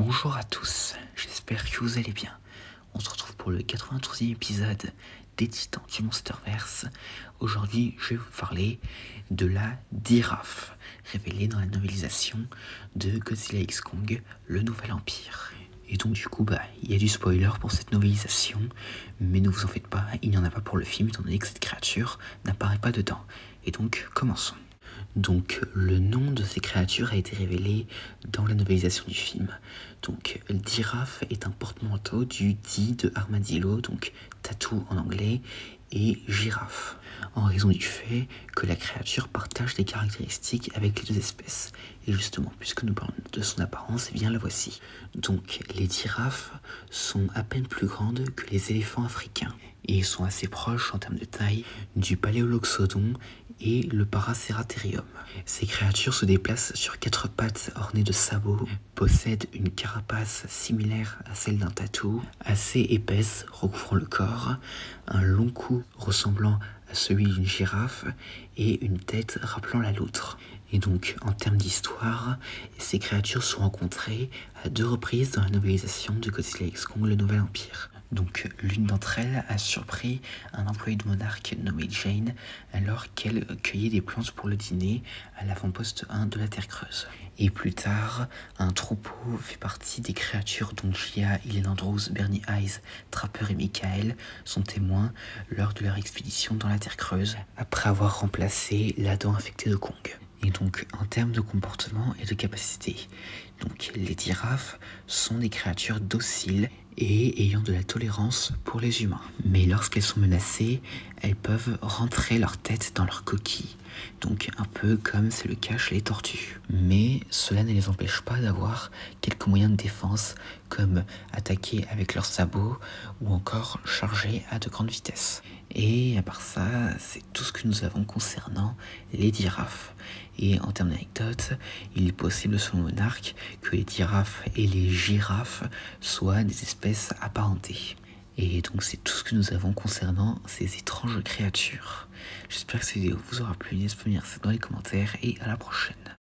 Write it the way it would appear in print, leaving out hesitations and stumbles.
Bonjour à tous, j'espère que vous allez bien. On se retrouve pour le 93e épisode des Titans du Monsterverse. Aujourd'hui, je vais vous parler de la Diraf, révélée dans la novélisation de Godzilla x Kong, le Nouvel Empire. Et donc du coup, il y a du spoiler pour cette novélisation, mais ne vous en faites pas, il n'y en a pas pour le film, étant donné que cette créature n'apparaît pas dedans. Et donc, commençons. Donc le nom de ces créatures a été révélé dans la novélisation du film. Donc Diraf est un porte-manteau du dit de armadillo, donc tatou en anglais, et girafe, en raison du fait que la créature partage des caractéristiques avec les deux espèces. Et justement, puisque nous parlons de son apparence, eh bien la voici. Donc les girafes sont à peine plus grandes que les éléphants africains, et sont assez proches en termes de taille du Paléoloxodon et le Paraceratherium. Ces créatures se déplacent sur 4 pattes ornées de sabots, possèdent une carapace similaire à celle d'un tatou, assez épaisse recouvrant le corps, un long cou ressemblant à celui d'une girafe et une tête rappelant la loutre. Et donc, en termes d'histoire, ces créatures sont rencontrées à 2 reprises dans la novélisation de Godzilla x Kong, le Nouvel Empire. Donc, l'une d'entre elles a surpris un employé de Monarch nommé Jane alors qu'elle cueillait des plantes pour le dîner à l'avant-poste 1 de la Terre Creuse. Et plus tard, un troupeau fait partie des créatures dont Gia, Hélène Andrews, Bernie Hayes, Trapper et Michael sont témoins lors de leur expédition dans la Terre Creuse, après avoir remplacé la dent infectée de Kong. Et donc, en termes de comportement et de capacité, donc les girafes sont des créatures dociles et ayant de la tolérance pour les humains. Mais lorsqu'elles sont menacées, elles peuvent rentrer leur tête dans leur coquille, donc un peu comme c'est le cas chez les tortues. Mais cela ne les empêche pas d'avoir quelques moyens de défense, comme attaquer avec leurs sabots ou encore charger à de grandes vitesses. Et à part ça, c'est tout ce que nous avons concernant les girafes. Et en termes d'anecdotes, il est possible selon Monarch que les girafes et les girafes soient des espèces apparentées. Et donc c'est tout ce que nous avons concernant ces étranges créatures. J'espère que cette vidéo vous aura plu, n'hésitez pas à me dire ça dans les commentaires et à la prochaine.